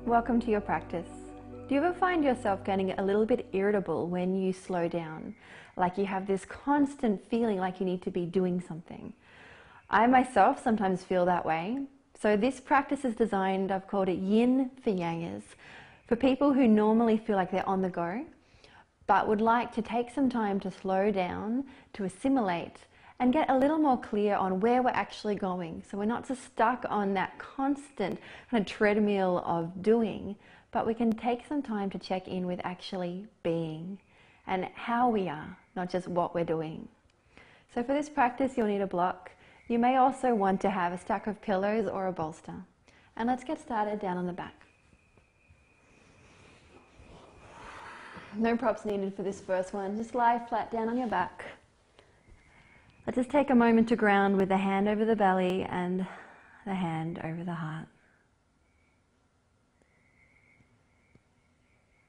Welcome to your practice. Do you ever find yourself getting a little bit irritable when you slow down? Like you have this constant feeling like you need to be doing something. I myself sometimes feel that way. So this practice is designed, I've called it yin for yangers, for people who normally feel like they're on the go, but would like to take some time to slow down, to assimilate, and get a little more clear on where we're actually going. So we're not just stuck on that constant kind of treadmill of doing, but we can take some time to check in with actually being and how we are, not just what we're doing. So for this practice, you'll need a block. You may also want to have a stack of pillows or a bolster. And let's get started down on the back. No props needed for this first one. Just lie flat down on your back. Let's just take a moment to ground with the hand over the belly and the hand over the heart.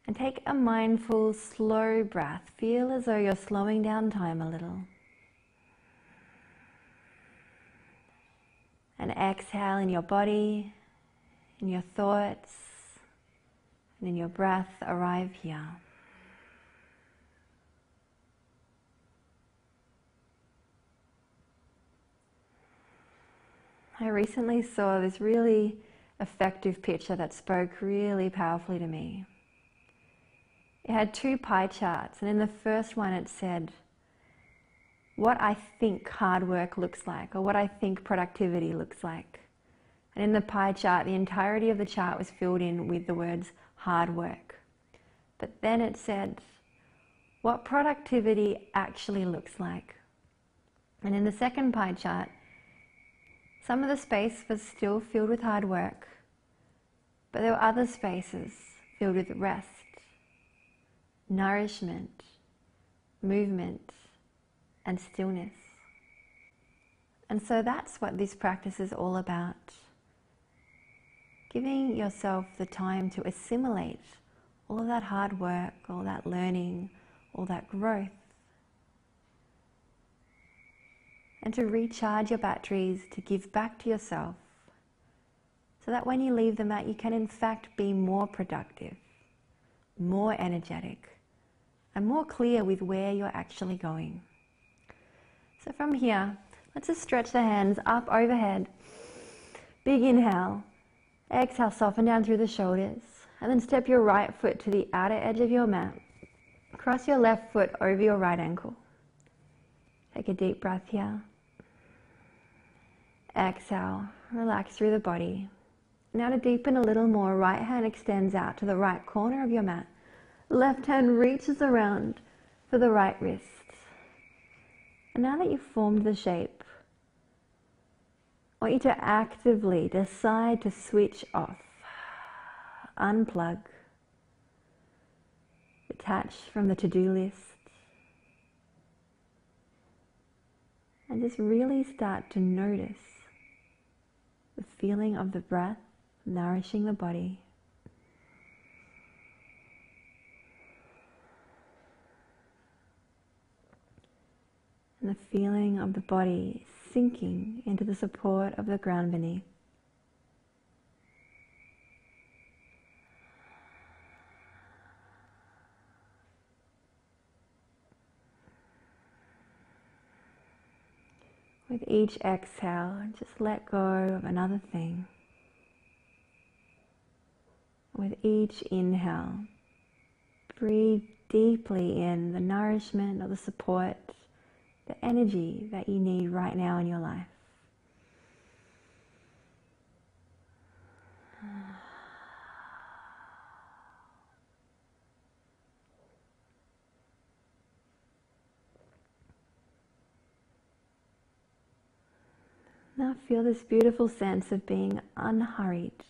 And take a mindful, slow breath. Feel as though you're slowing down time a little. And exhale in your body, in your thoughts, and in your breath, arrive here. I recently saw this really effective picture that spoke really powerfully to me. It had two pie charts, and in the first one it said what I think hard work looks like, or what I think productivity looks like. And in the pie chart, the entirety of the chart was filled in with the words hard work. But then it said what productivity actually looks like. And in the second pie chart, some of the space was still filled with hard work, but there were other spaces filled with rest, nourishment, movement, and stillness. And so that's what this practice is all about. Giving yourself the time to assimilate all of that hard work, all that learning, all that growth, and to recharge your batteries, to give back to yourself, so that when you leave the mat, you can in fact be more productive, more energetic, and more clear with where you're actually going. So from here, let's just stretch the hands up overhead. Big inhale. Exhale, soften down through the shoulders, and then step your right foot to the outer edge of your mat. Cross your left foot over your right ankle. Take a deep breath here. Exhale, relax through the body. Now to deepen a little more, right hand extends out to the right corner of your mat. Left hand reaches around for the right wrist. And now that you've formed the shape, I want you to actively decide to switch off, unplug, detach from the to-do list, and just really start to notice the feeling of the breath nourishing the body. And the feeling of the body sinking into the support of the ground beneath. With each exhale, just let go of another thing. With each inhale, breathe deeply in the nourishment or the support, the energy that you need right now in your life. Now feel this beautiful sense of being unhurried,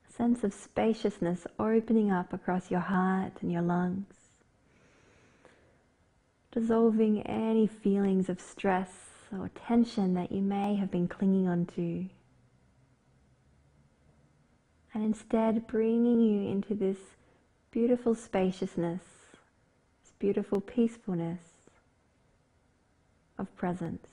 a sense of spaciousness opening up across your heart and your lungs, dissolving any feelings of stress or tension that you may have been clinging onto, and instead bringing you into this beautiful spaciousness, this beautiful peacefulness of presence.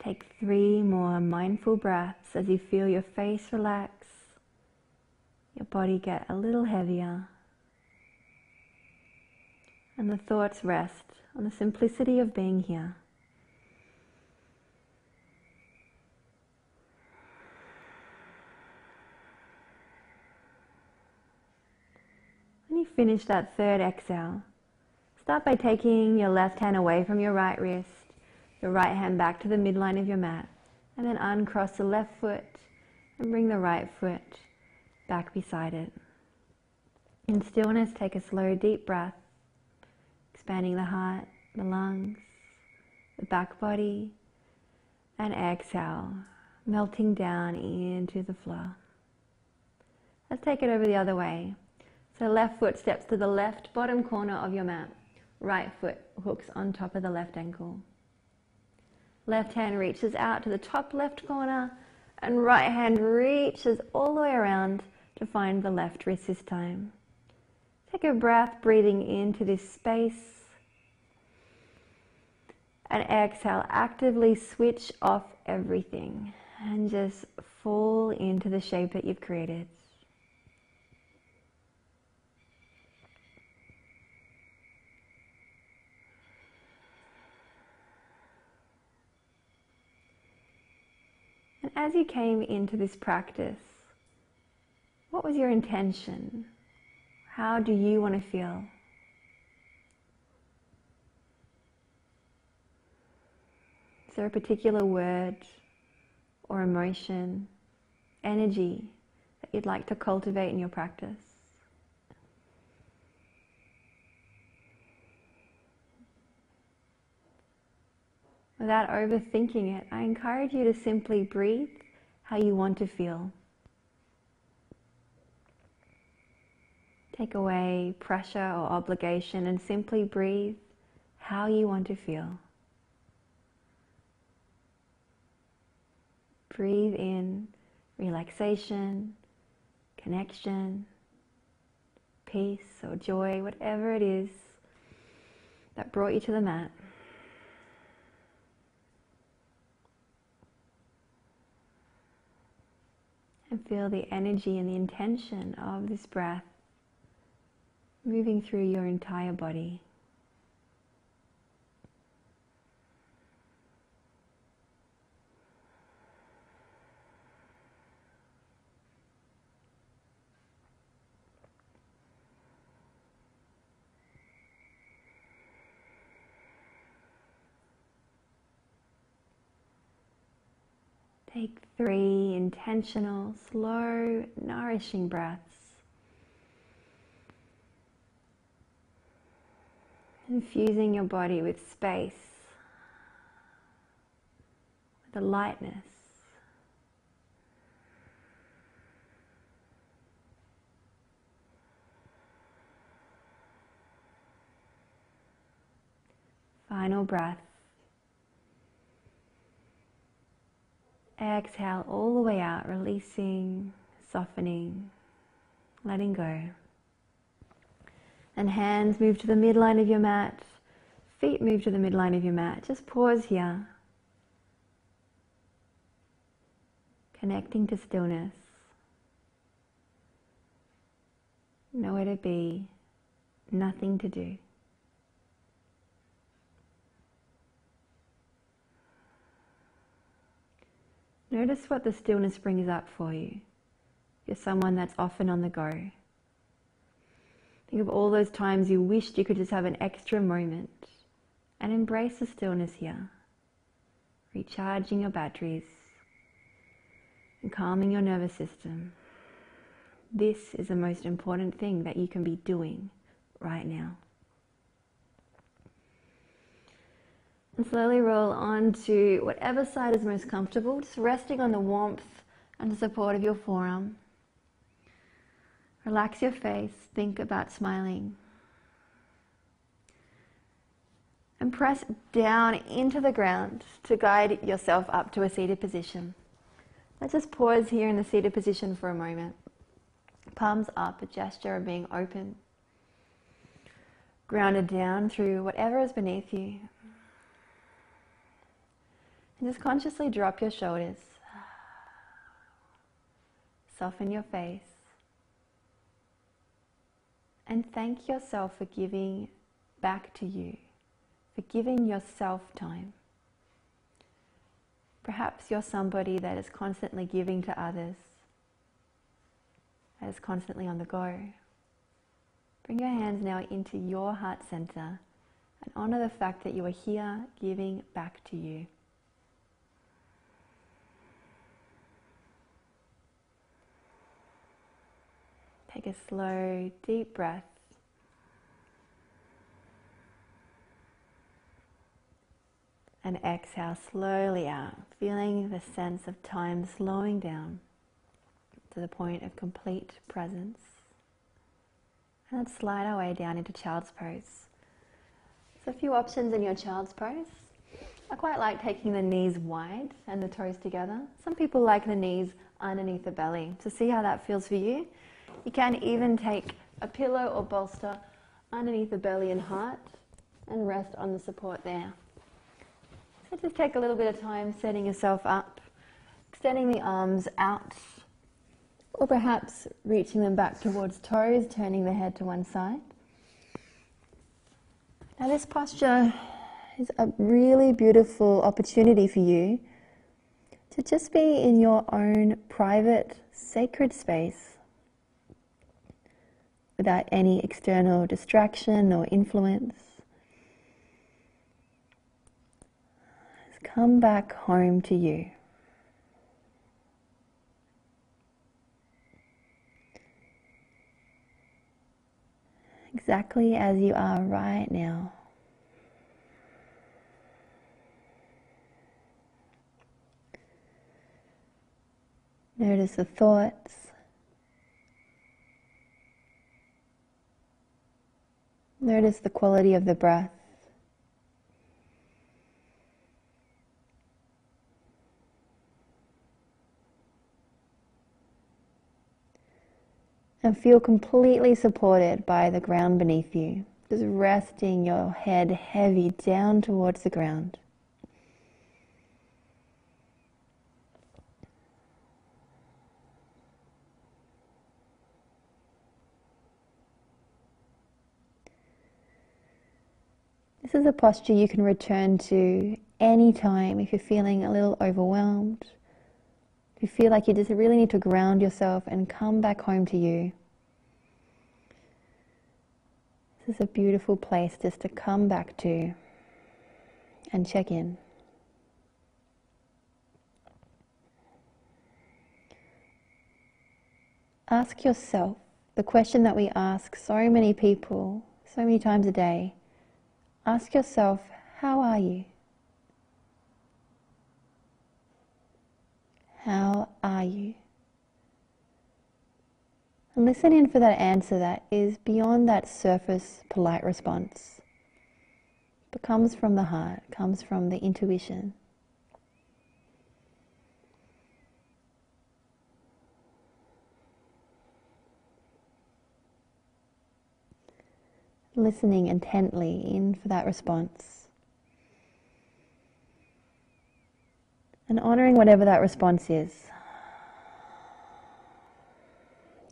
Take 3 more mindful breaths as you feel your face relax, your body get a little heavier, and the thoughts rest on the simplicity of being here. When you finish that 3rd exhale, start by taking your left hand away from your right wrist, your right hand back to the midline of your mat, and then uncross the left foot and bring the right foot back beside it. In stillness, take a slow, deep breath, expanding the heart, the lungs, the back body, and exhale, melting down into the floor. Let's take it over the other way. So left foot steps to the left bottom corner of your mat. Right foot hooks on top of the left ankle. Left hand reaches out to the top left corner, and right hand reaches all the way around to find the left wrist this time. Take a breath, breathing into this space, and exhale, actively switch off everything and just fall into the shape that you've created. And as you came into this practice, what was your intention? How do you want to feel? Is there a particular word or emotion, energy that you'd like to cultivate in your practice? Without overthinking it, I encourage you to simply breathe how you want to feel. Take away pressure or obligation and simply breathe how you want to feel. Breathe in relaxation, connection, peace or joy, whatever it is that brought you to the mat. And feel the energy and the intention of this breath moving through your entire body. Take 3 intentional, slow, nourishing breaths. Infusing your body with space, with a lightness. Final breath. Exhale all the way out, releasing, softening, letting go. And hands move to the midline of your mat, feet move to the midline of your mat. Just pause here, connecting to stillness. Nowhere to be, nothing to do. Notice what the stillness brings up for you. You're someone that's often on the go. Think of all those times you wished you could just have an extra moment, and embrace the stillness here, recharging your batteries and calming your nervous system. This is the most important thing that you can be doing right now. And slowly roll onto whatever side is most comfortable, just resting on the warmth and the support of your forearm. Relax your face, think about smiling. And press down into the ground to guide yourself up to a seated position. Let's just pause here in the seated position for a moment. Palms up, a gesture of being open. Grounded down through whatever is beneath you. And just consciously drop your shoulders. Soften your face. And thank yourself for giving back to you, for giving yourself time. Perhaps you're somebody that is constantly giving to others, that is constantly on the go. Bring your hands now into your heart center and honor the fact that you are here giving back to you. Take a slow, deep breath. And exhale slowly out, feeling the sense of time slowing down to the point of complete presence. And let's slide our way down into child's pose. So a few options in your child's pose. I quite like taking the knees wide and the toes together. Some people like the knees underneath the belly. So see how that feels for you. You can even take a pillow or bolster underneath the belly and heart and rest on the support there. So just take a little bit of time setting yourself up, extending the arms out, or perhaps reaching them back towards toes, turning the head to one side. Now this posture is a really beautiful opportunity for you to just be in your own private, sacred space without any external distraction or influence. Come back home to you. Exactly as you are right now. Notice the thoughts. Notice the quality of the breath. And feel completely supported by the ground beneath you. Just resting your head heavy down towards the ground. This is a posture you can return to anytime if you're feeling a little overwhelmed. If you feel like you just really need to ground yourself and come back home to you. This is a beautiful place just to come back to and check in. Ask yourself the question that we ask so many people, so many times a day. Ask yourself, how are you? How are you? And listen in for that answer that is beyond that surface polite response, but comes from the heart, comes from the intuition. Listening intently in for that response. And honoring whatever that response is.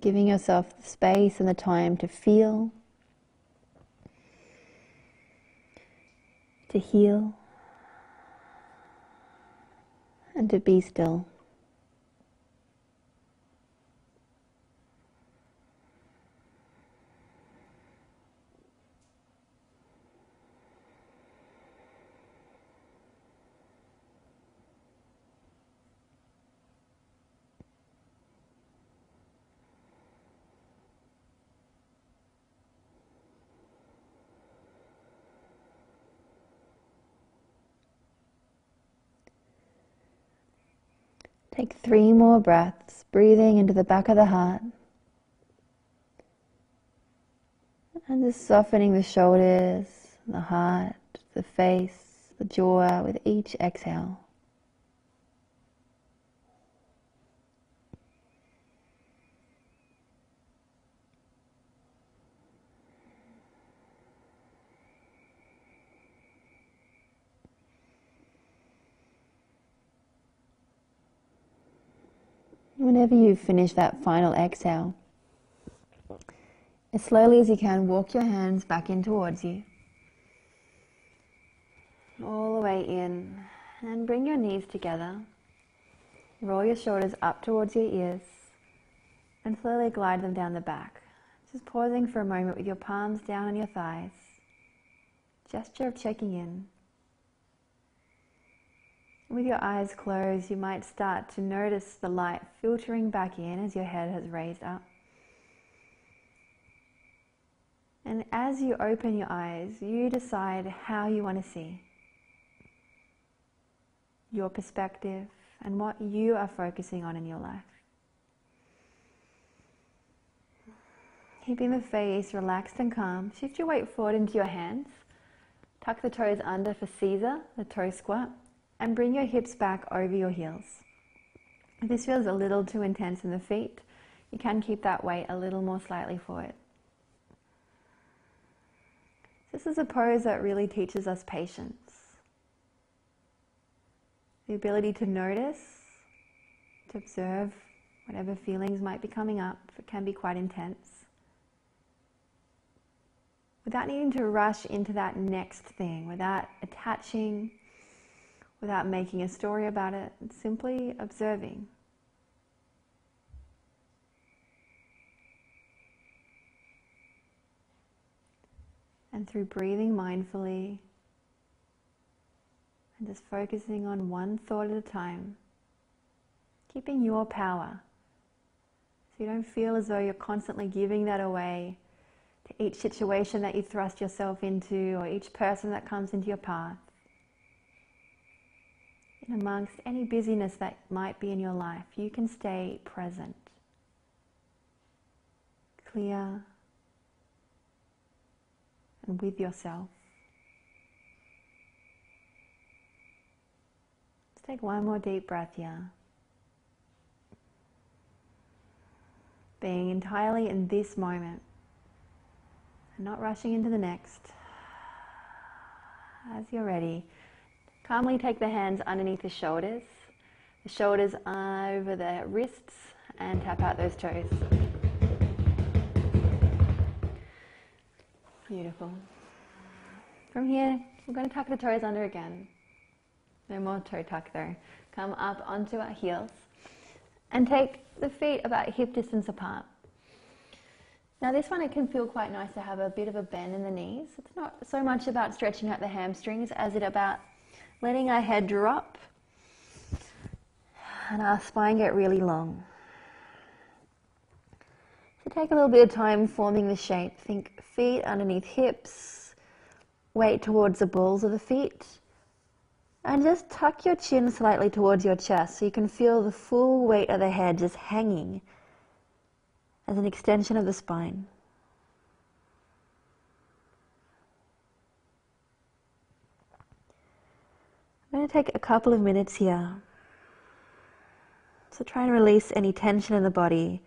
Giving yourself the space and the time to feel, to heal, and to be still. Take 3 more breaths, breathing into the back of the heart. And just softening the shoulders, the heart, the face, the jaw with each exhale. Whenever you finish that final exhale, as slowly as you can, walk your hands back in towards you. All the way in, and bring your knees together. Roll your shoulders up towards your ears and slowly glide them down the back. Just pausing for a moment with your palms down on your thighs. Gesture of checking in. With your eyes closed, you might start to notice the light filtering back in as your head has raised up. And as you open your eyes, you decide how you want to see. Your perspective and what you are focusing on in your life. Keeping the face relaxed and calm, shift your weight forward into your hands. Tuck the toes under for Caesar, the toe squat, and bring your hips back over your heels. If this feels a little too intense in the feet, you can keep that weight a little more slightly forward. This is a pose that really teaches us patience. The ability to notice, to observe whatever feelings might be coming up. It can be quite intense. Without needing to rush into that next thing, without attaching, without making a story about it, simply observing. And through breathing mindfully, and just focusing on one thought at a time, keeping your power, so you don't feel as though you're constantly giving that away to each situation that you thrust yourself into or each person that comes into your path. And amongst any busyness that might be in your life, you can stay present, clear, and with yourself. Let's take one more deep breath here. Being entirely in this moment and not rushing into the next. As you're ready, calmly take the hands underneath the shoulders over the wrists, and tap out those toes. Beautiful. From here, we're going to tuck the toes under again. No more toe tuck though. Come up onto our heels and take the feet about hip distance apart. Now this one, it can feel quite nice to have a bit of a bend in the knees. It's not so much about stretching out the hamstrings as it about letting our head drop and our spine get really long. So take a little bit of time forming the shape. Think feet underneath hips, weight towards the balls of the feet, and just tuck your chin slightly towards your chest so you can feel the full weight of the head just hanging as an extension of the spine. I'm going to take a couple of minutes here. So try and release any tension in the body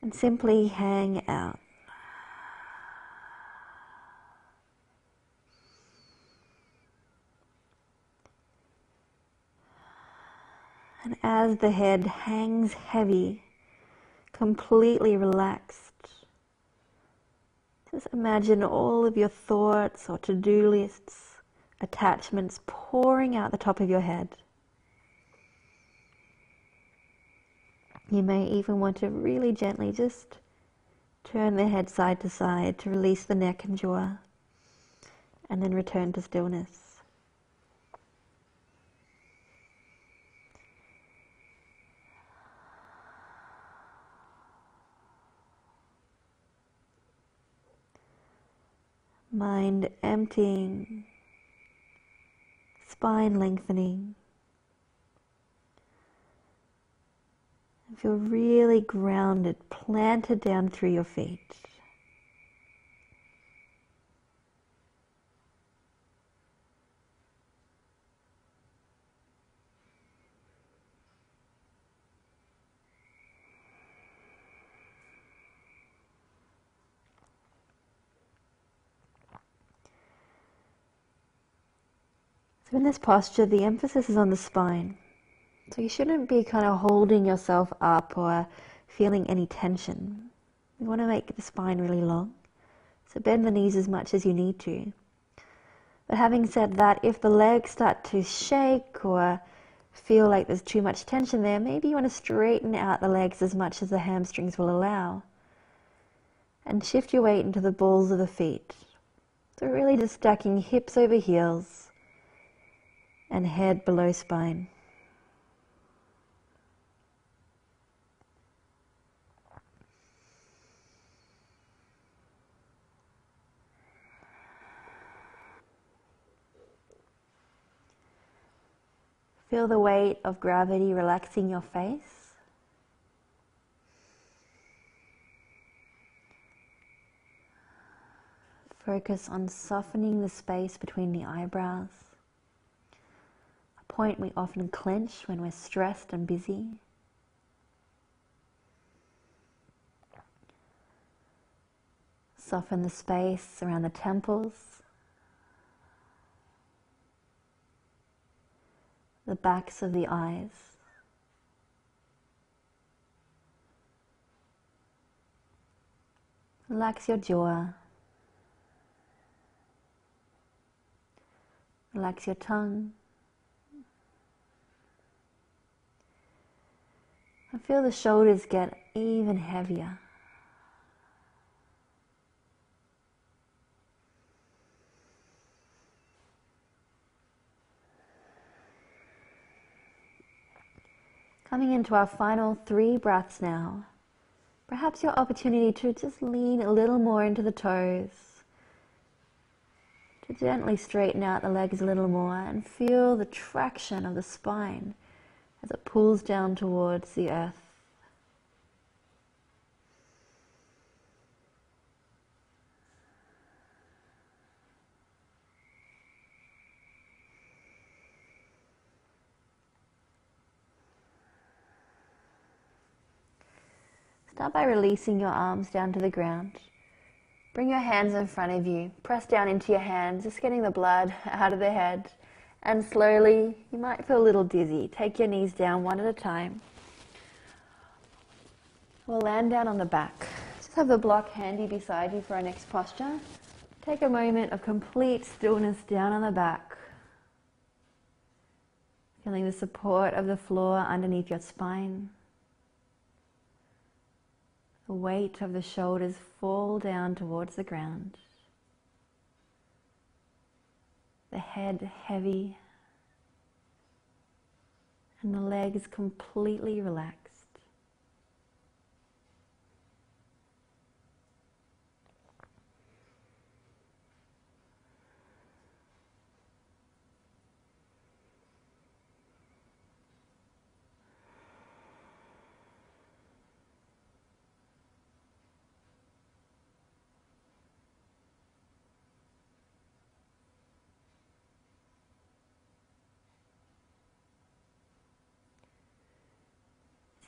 and simply hang out. And as the head hangs heavy, completely relaxed, just imagine all of your thoughts or to-do lists, attachments pouring out the top of your head. You may even want to really gently just turn the head side to side to release the neck and jaw, and then return to stillness. Mind emptying, spine lengthening. Feel really grounded, planted down through your feet. So in this posture, the emphasis is on the spine. So you shouldn't be kind of holding yourself up or feeling any tension. We want to make the spine really long. So bend the knees as much as you need to. But having said that, if the legs start to shake or feel like there's too much tension there, maybe you want to straighten out the legs as much as the hamstrings will allow. And shift your weight into the balls of the feet. So really just stacking hips over heels and head below spine. Feel the weight of gravity relaxing your face. Focus on softening the space between the eyebrows, a point we often clench when we're stressed and busy. Soften the space around the temples, the backs of the eyes. Relax your jaw. Relax your tongue. And feel the shoulders get even heavier. Coming into our final 3 breaths now. Perhaps your opportunity to just lean a little more into the toes, to gently straighten out the legs a little more and feel the traction of the spine as it pulls down towards the earth. Start by releasing your arms down to the ground. Bring your hands in front of you. Press down into your hands, just getting the blood out of the head. And slowly, you might feel a little dizzy. Take your knees down one at a time. We'll land down on the back. Just have the block handy beside you for our next posture. Take a moment of complete stillness down on the back. Feeling the support of the floor underneath your spine. The weight of the shoulders fall down towards the ground. The head heavy and the legs completely relaxed.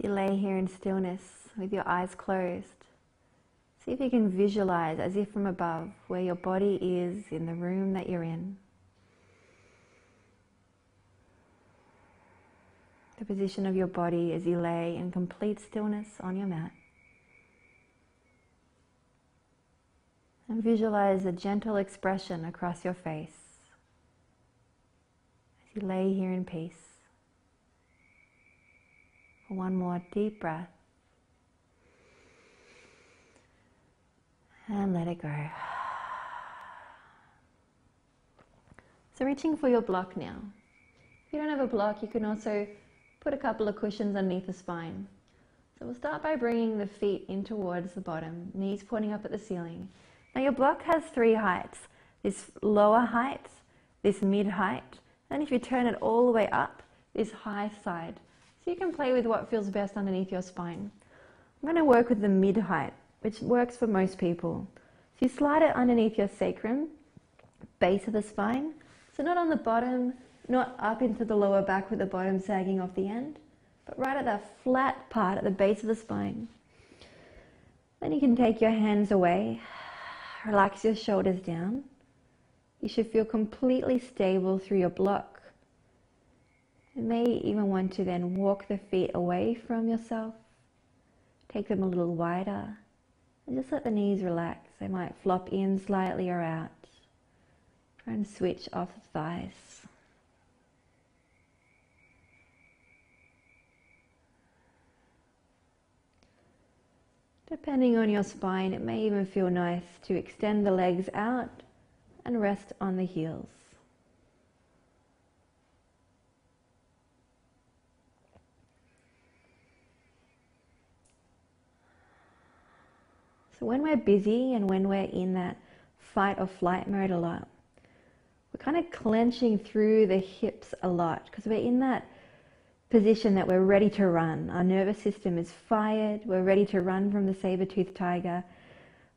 As you lay here in stillness with your eyes closed, see if you can visualize as if from above where your body is in the room that you're in. The position of your body as you lay in complete stillness on your mat. And visualize a gentle expression across your face as you lay here in peace. One more deep breath. And let it go. So reaching for your block now. If you don't have a block, you can also put a couple of cushions underneath the spine. So we'll start by bringing the feet in towards the bottom, knees pointing up at the ceiling. Now your block has 3 heights. This lower height, this mid height, and if you turn it all the way up, this high side. So you can play with what feels best underneath your spine. I'm going to work with the mid height, which works for most people. So you slide it underneath your sacrum, base of the spine. So not on the bottom, not up into the lower back with the bottom sagging off the end, but right at that flat part at the base of the spine. Then you can take your hands away, relax your shoulders down. You should feel completely stable through your block. You may even want to then walk the feet away from yourself, take them a little wider, and just let the knees relax. They might flop in slightly or out. Try and switch off the thighs. Depending on your spine, it may even feel nice to extend the legs out and rest on the heels. So when we're busy and when we're in that fight or flight mode a lot, we're kind of clenching through the hips a lot because we're in that position that we're ready to run. Our nervous system is fired. We're ready to run from the saber-toothed tiger.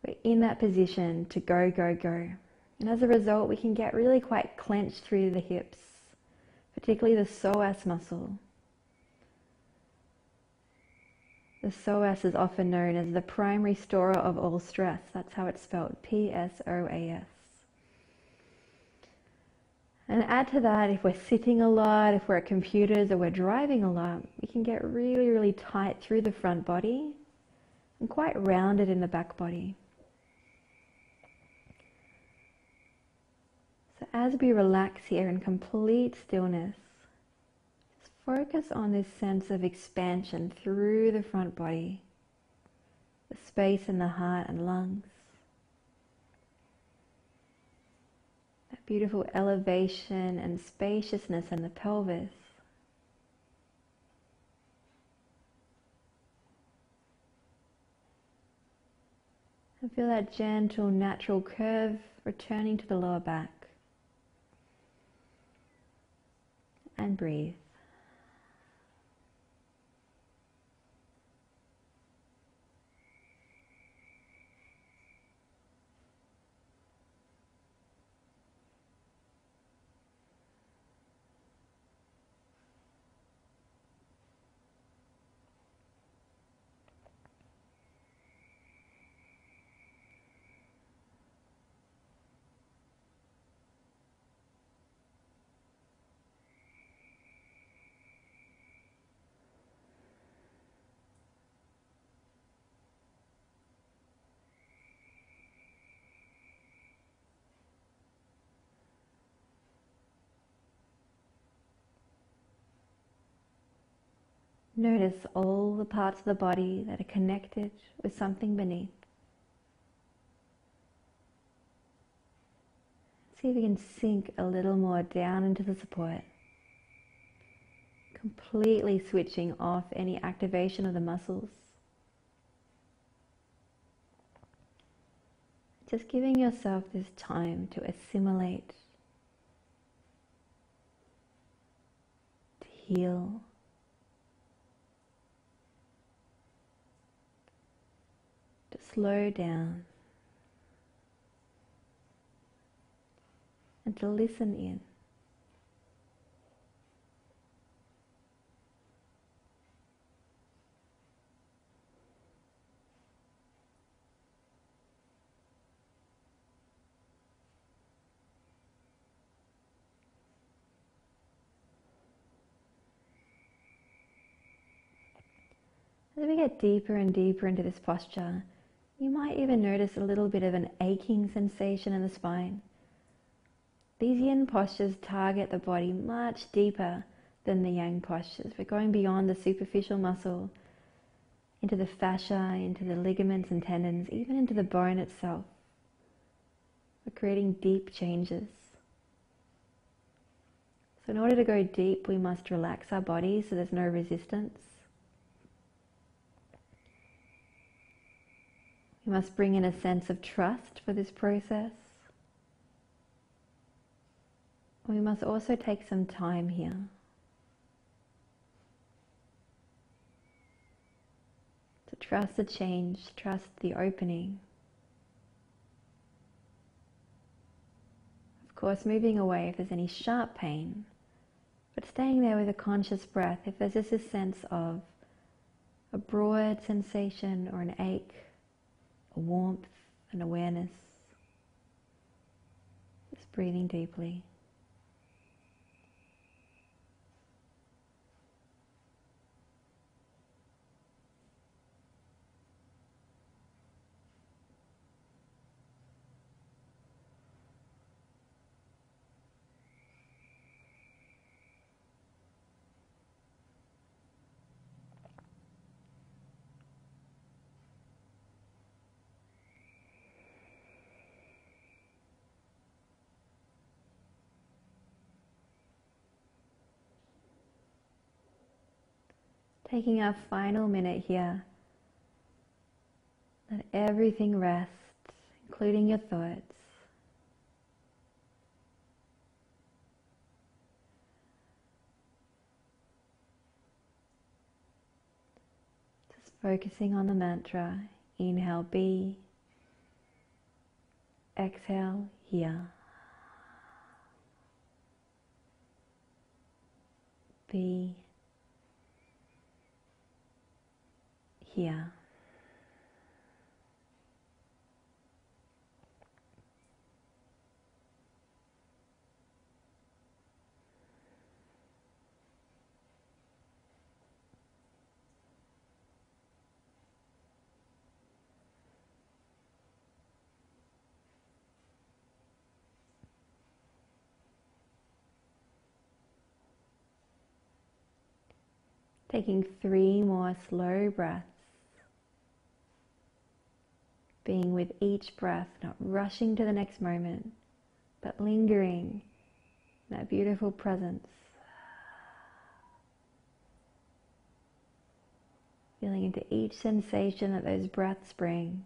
We're in that position to go, go, go. And as a result, we can get really quite clenched through the hips, particularly the psoas muscle. The psoas is often known as the primary storer of all stress. That's how it's spelled, P-S-O-A-S. And add to that, if we're sitting a lot, if we're at computers or we're driving a lot, we can get really, really tight through the front body and quite rounded in the back body. So as we relax here in complete stillness, just focus on this sense of expansion through the front body, the space in the heart and lungs. That beautiful elevation and spaciousness in the pelvis. And feel that gentle, natural curve returning to the lower back. And breathe. Notice all the parts of the body that are connected with something beneath. See if you can sink a little more down into the support, completely switching off any activation of the muscles. Just giving yourself this time to assimilate, to heal, to slow down, and to listen in. As we get deeper and deeper into this posture, you might even notice a little bit of an aching sensation in the spine. These yin postures target the body much deeper than the yang postures. We're going beyond the superficial muscle, into the fascia, into the ligaments and tendons, even into the bone itself. We're creating deep changes. So in order to go deep, we must relax our body so there's no resistance. We must bring in a sense of trust for this process. We must also take some time here. To trust the change, trust the opening. Of course, moving away if there's any sharp pain, but staying there with a conscious breath if there's just a sense of a broad sensation or an ache, a warmth, an awareness. Just breathing deeply. Taking our final minute here. Let everything rest, including your thoughts. Just focusing on the mantra. Inhale, be. Exhale, here. Be. Here. Taking 3 more slow breaths. Being with each breath, not rushing to the next moment, but lingering in that beautiful presence. Feeling into each sensation that those breaths bring.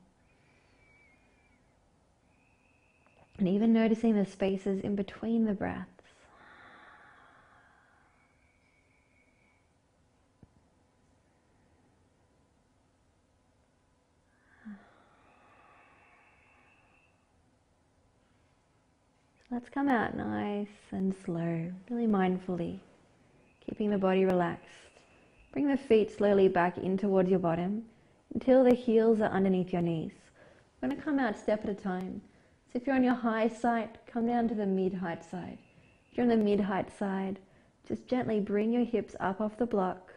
And even noticing the spaces in between the breaths. Let's come out nice and slow, really mindfully, keeping the body relaxed. Bring the feet slowly back in towards your bottom until the heels are underneath your knees. We're going to come out step at a time. So if you're on your high side, come down to the mid-height side. If you're on the mid-height side, just gently bring your hips up off the block.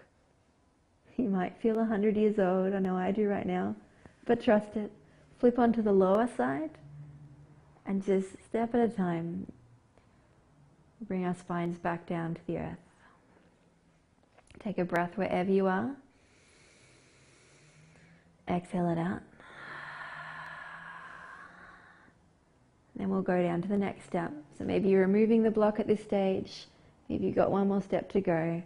You might feel 100 years old, I know I do right now, but trust it. Flip onto the lower side. And just step at a time, bring our spines back down to the earth. Take a breath wherever you are. Exhale it out. Then we'll go down to the next step. So maybe you're removing the block at this stage. Maybe you've got one more step to go.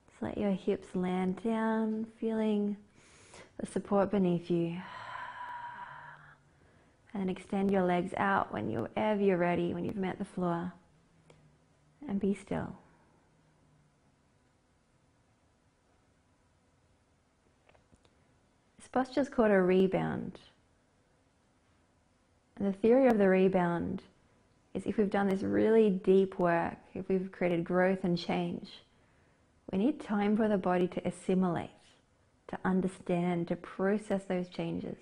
Just let your hips land down, feeling the support beneath you. And then extend your legs out whenever you're ready, when you've met the floor. And be still. This posture is called a rebound. And the theory of the rebound is if we've done this really deep work, if we've created growth and change, we need time for the body to assimilate, to understand, to process those changes,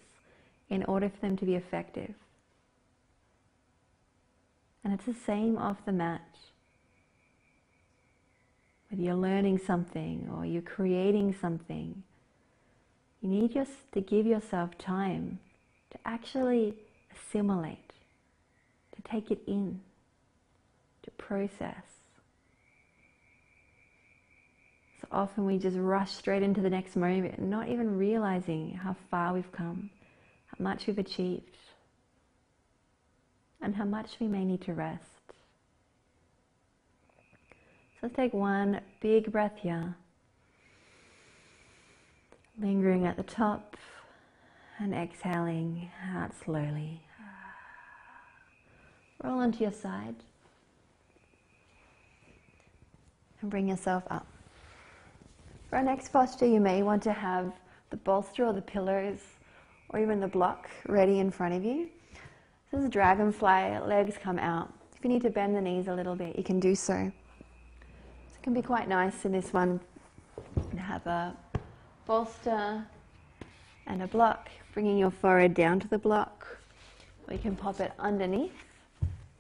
in order for them to be effective. And it's the same off the mat. Whether you're learning something or you're creating something, you need to give yourself time to actually assimilate, to take it in, to process. So often we just rush straight into the next moment, not even realizing how far we've come, how much we've achieved, and how much we may need to rest. So let's take one big breath here, lingering at the top and exhaling out slowly. Roll onto your side and bring yourself up. For our next posture, you may want to have the bolster or the pillows or even the block ready in front of you. This is a dragonfly, legs come out. If you need to bend the knees a little bit, you can do so. It can be quite nice in this one to have a bolster and a block, bringing your forehead down to the block, or you can pop it underneath,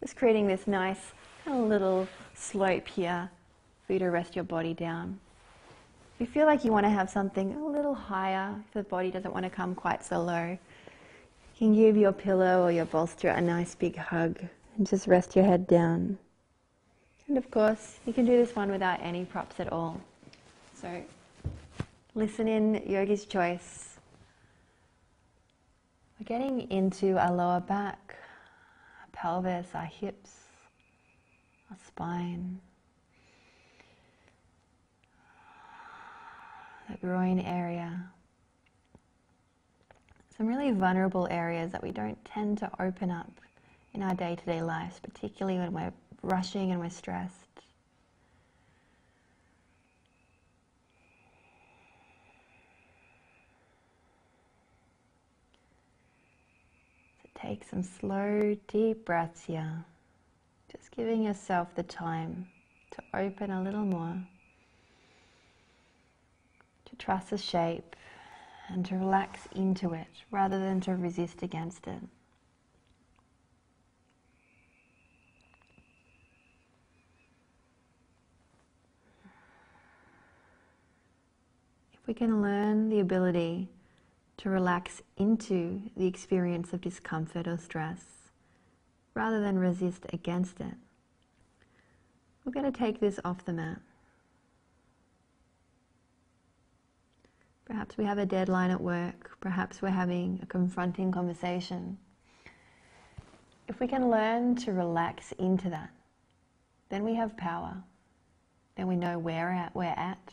just creating this nice kind of little slope here for you to rest your body down. If you feel like you want to have something a little higher, if the body doesn't want to come quite so low, you can give your pillow or your bolster a nice big hug and just rest your head down. And of course, you can do this one without any props at all. So listen in, yogi's choice. We're getting into our lower back, our pelvis, our hips, our spine. groin area. Some really vulnerable areas that we don't tend to open up in our day-to-day lives, particularly when we're rushing and we're stressed. So take some slow, deep breaths here, just giving yourself the time to open a little more, to trust the shape and to relax into it rather than to resist against it. If we can learn the ability to relax into the experience of discomfort or stress rather than resist against it, we're going to take this off the mat. Perhaps we have a deadline at work. Perhaps we're having a confronting conversation. If we can learn to relax into that, then we have power. Then we know where we're at.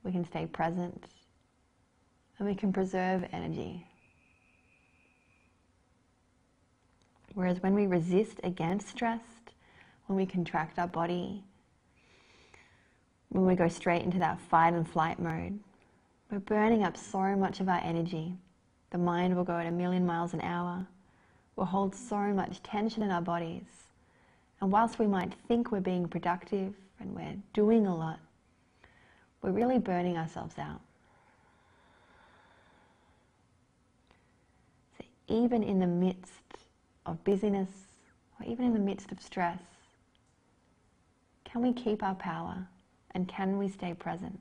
We can stay present. And we can preserve energy. Whereas when we resist against stress, when we contract our body, when we go straight into that fight and flight mode, we're burning up so much of our energy. The mind will go at 1,000,000 miles an hour. We'll hold so much tension in our bodies. And whilst we might think we're being productive and we're doing a lot, we're really burning ourselves out. So even in the midst of busyness, or even in the midst of stress, can we keep our power and can we stay present?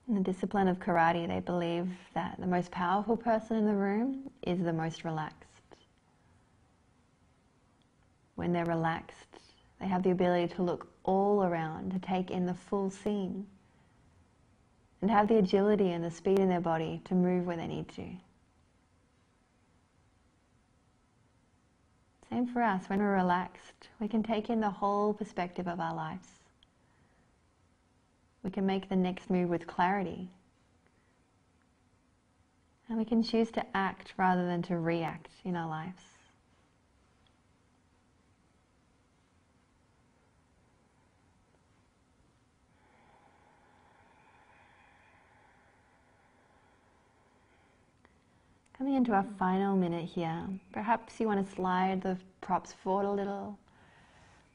In the discipline of karate, they believe that the most powerful person in the room is the most relaxed. When they're relaxed, they have the ability to look all around, to take in the full scene, and have the agility and the speed in their body to move where they need to. Same for us. When we're relaxed, we can take in the whole perspective of our lives. We can make the next move with clarity. And we can choose to act rather than to react in our lives. Coming into our final minute here, perhaps you want to slide the props forward a little.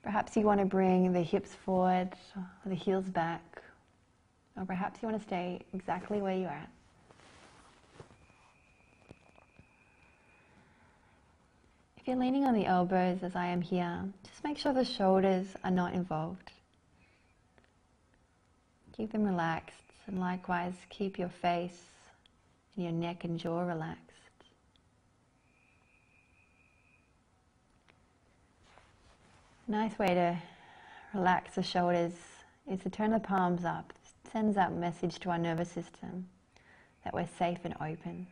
Perhaps you want to bring the hips forward, or the heels back. Or perhaps you want to stay exactly where you are at. If you're leaning on the elbows as I am here, just make sure the shoulders are not involved. Keep them relaxed, and likewise keep your face and your neck and jaw relaxed. A nice way to relax the shoulders is to turn the palms up. It sends that message to our nervous system that we're safe and open.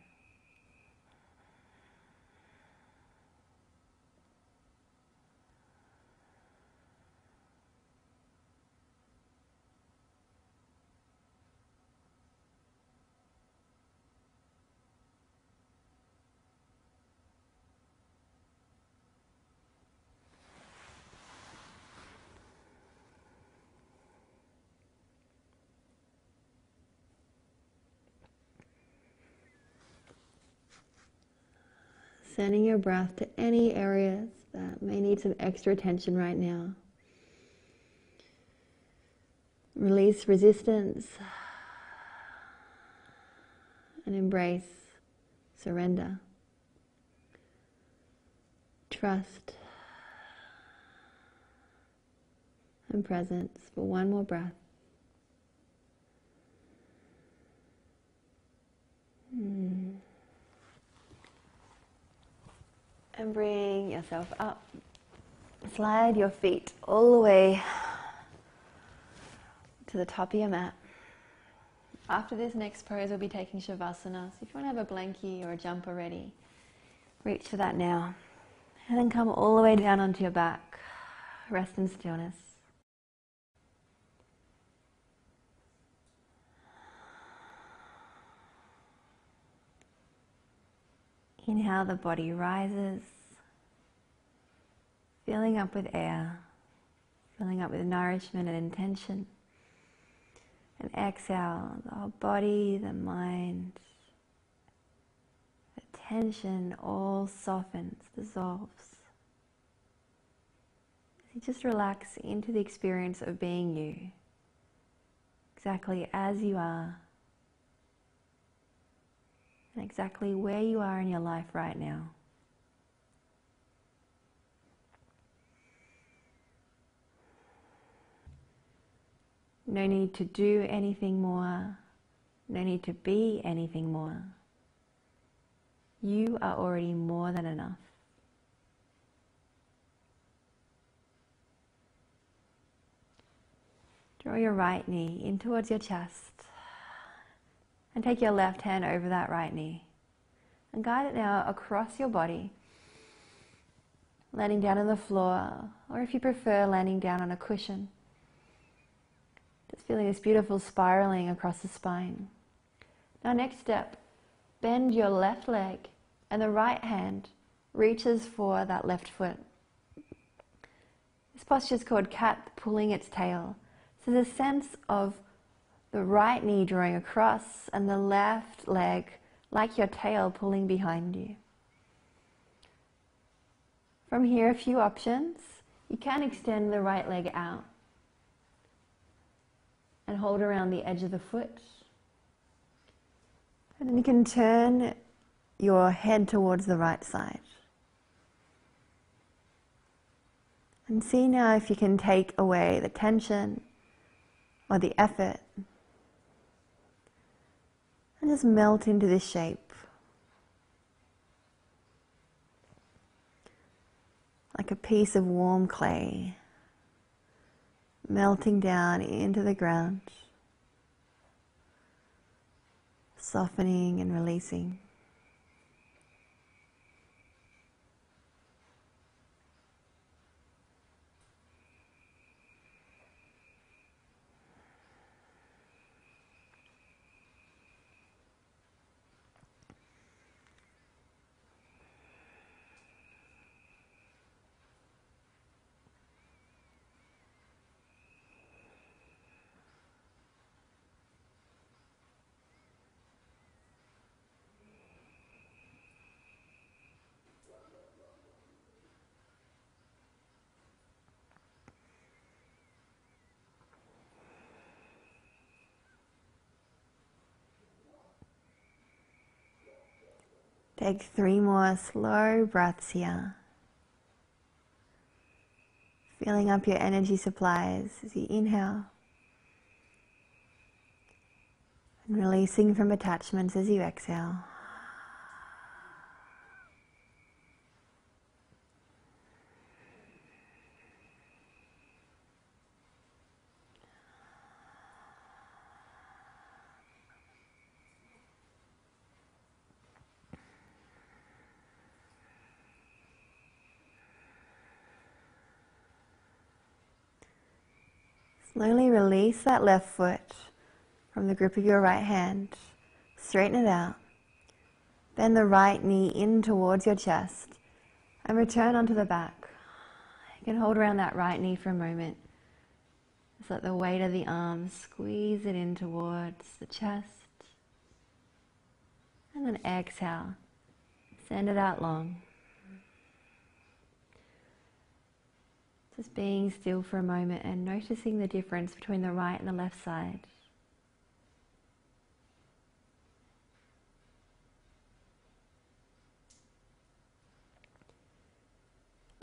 Sending your breath to any areas that may need some extra attention right now. Release resistance and embrace surrender. Trust and presence for one more breath. And bring yourself up. Slide your feet all the way to the top of your mat. After this next pose, we'll be taking Shavasana. So if you want to have a blankie or a jumper ready, reach for that now. And then come all the way down onto your back. Rest in stillness. Inhale, the body rises, filling up with air, filling up with nourishment and intention. And exhale, the whole body, the mind, the tension all softens, dissolves. You just relax into the experience of being you, exactly as you are, and exactly where you are in your life right now. No need to do anything more, no need to be anything more. You are already more than enough. Draw your right knee in towards your chest and take your left hand over that right knee and guide it now across your body, landing down on the floor, or if you prefer, landing down on a cushion. Just feeling this beautiful spiraling across the spine. Now next step, bend your left leg and the right hand reaches for that left foot. This posture is called cat pulling its tail. So the sense of the right knee drawing across and the left leg like your tail pulling behind you. From here, a few options. You can extend the right leg out and hold around the edge of the foot. And then you can turn your head towards the right side. And see now if you can take away the tension or the effort and just melt into this shape. Like a piece of warm clay melting down into the ground, softening and releasing. Take 3 more slow breaths here. Filling up your energy supplies as you inhale. And releasing from attachments as you exhale. Slowly release that left foot from the grip of your right hand. Straighten it out. Bend the right knee in towards your chest and return onto the back. You can hold around that right knee for a moment. Just let the weight of the arms squeeze it in towards the chest. And then exhale. Send it out long. Just being still for a moment and noticing the difference between the right and the left side.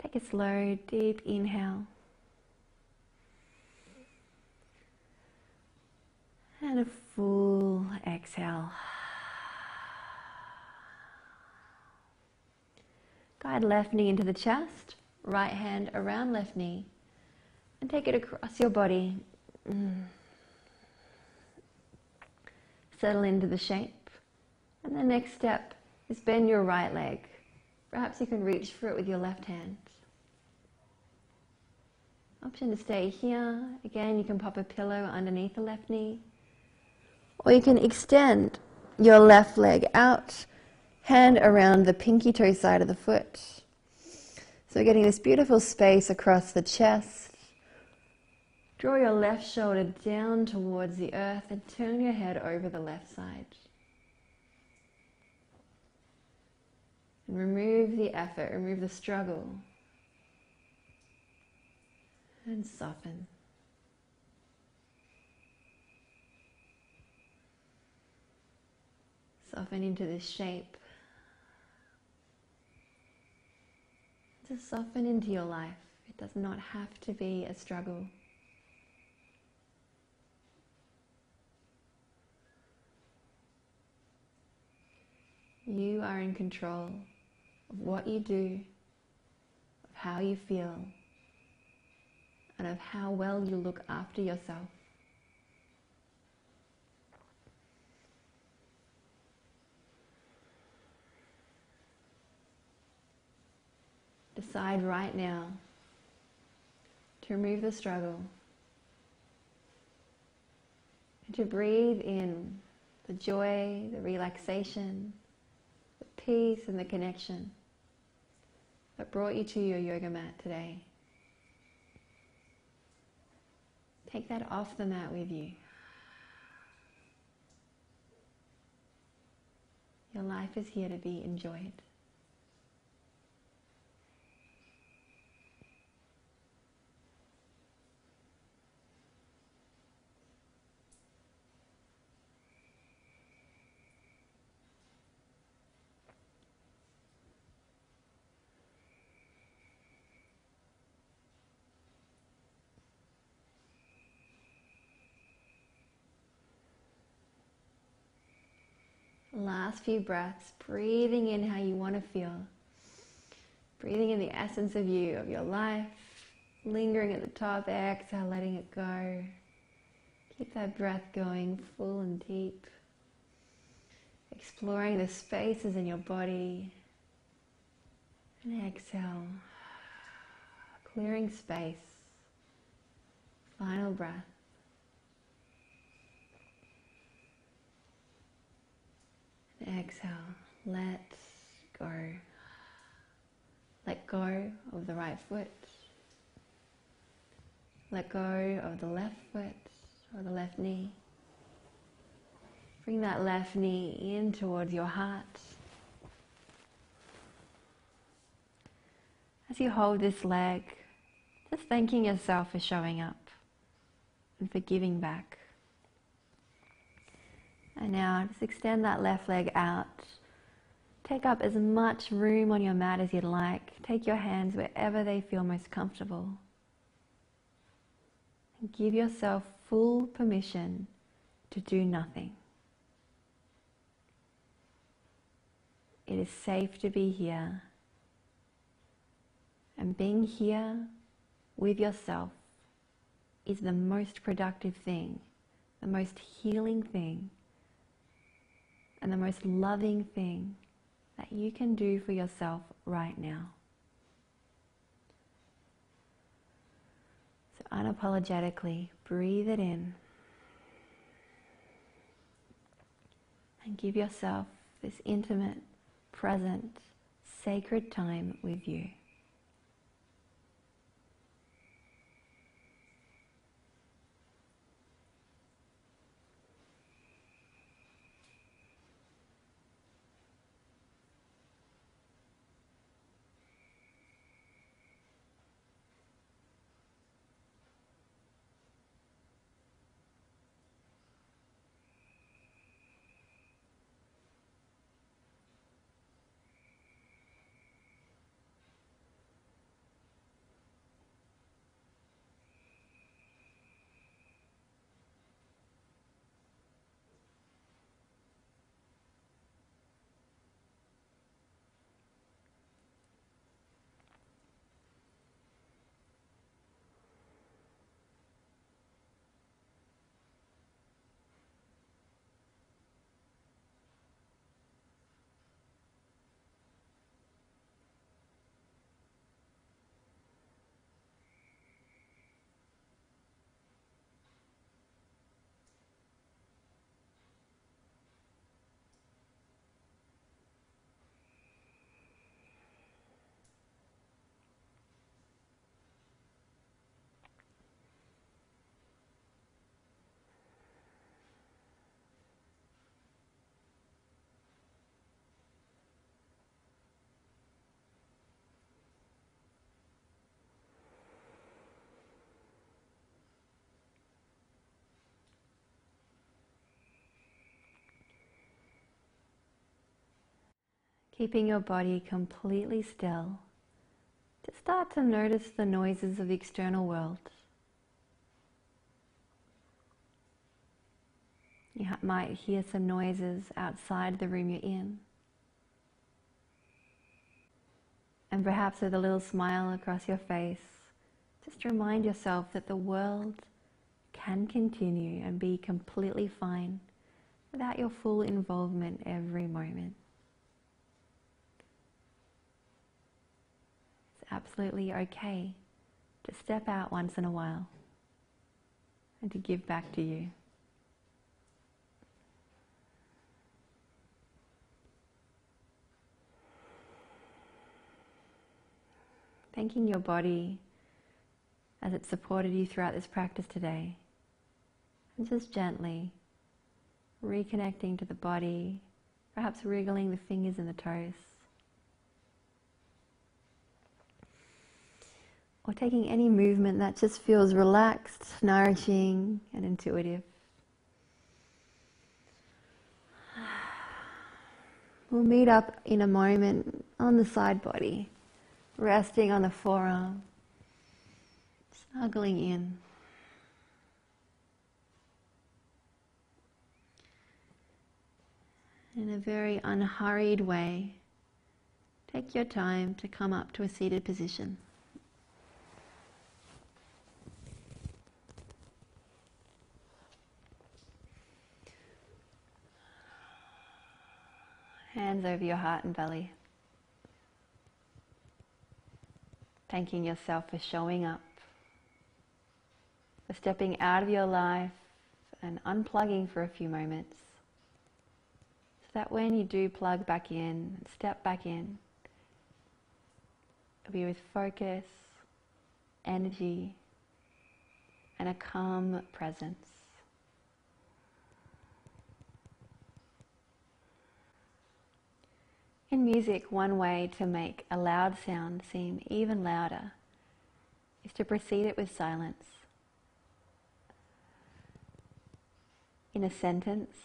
Take a slow, deep inhale. And a full exhale. Guide left knee into the chest. Right hand around left knee and take it across your body. Settle into the shape. And the next step is bend your right leg. Perhaps you can reach for it with your left hand. Option to stay here. Again, you can pop a pillow underneath the left knee. Or you can extend your left leg out, hand around the pinky toe side of the foot. So we're getting this beautiful space across the chest. Draw your left shoulder down towards the earth and turn your head over the left side. And remove the effort, remove the struggle. And soften. Soften into this shape. Just soften into your life. It does not have to be a struggle. You are in control of what you do, of how you feel, and of how well you look after yourself. Decide right now to remove the struggle and to breathe in the joy, the relaxation, the peace and the connection that brought you to your yoga mat today. Take that off the mat with you. Your life is here to be enjoyed. Last few breaths, breathing in how you want to feel. Breathing in the essence of you, of your life. Lingering at the top, exhale, letting it go. Keep that breath going full and deep. Exploring the spaces in your body. And exhale. Clearing space. Final breath. Exhale, let go. Let go of the right foot. Let go of the left foot or the left knee. Bring that left knee in towards your heart. As you hold this leg, just thanking yourself for showing up and for giving back. And now just extend that left leg out. Take up as much room on your mat as you'd like. Take your hands wherever they feel most comfortable. And give yourself full permission to do nothing. It is safe to be here. And being here with yourself is the most productive thing, the most healing thing, and the most loving thing that you can do for yourself right now. So unapologetically breathe it in and give yourself this intimate, present, sacred time with you. Keeping your body completely still, just start to notice the noises of the external world. You might hear some noises outside the room you're in. And perhaps with a little smile across your face, just remind yourself that the world can continue and be completely fine without your full involvement every moment. It's absolutely okay to step out once in a while and to give back to you. Thanking your body as it supported you throughout this practice today. And just gently reconnecting to the body, perhaps wriggling the fingers and the toes. Or taking any movement that just feels relaxed, nourishing, and intuitive. We'll meet up in a moment on the side body. Resting on the forearm, snuggling in. In a very unhurried way, take your time to come up to a seated position. Hands over your heart and belly. Thanking yourself for showing up, for stepping out of your life and unplugging for a few moments, so that when you do plug back in, step back in, it'll be with focus, energy, and a calm presence. In music, one way to make a loud sound seem even louder is to precede it with silence. In a sentence,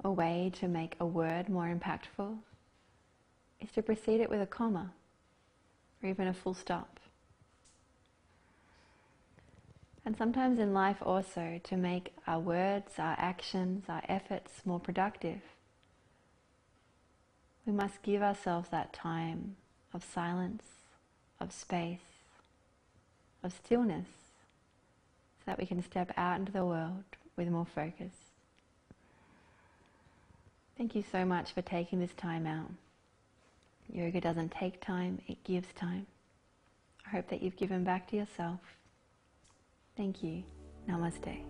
a way to make a word more impactful is to precede it with a comma or even a full stop. And sometimes in life also, to make our words, our actions, our efforts more productive, we must give ourselves that time of silence, of space, of stillness, so that we can step out into the world with more focus. Thank you so much for taking this time out. Yoga doesn't take time, it gives time. I hope that you've given back to yourself. Thank you. Namaste.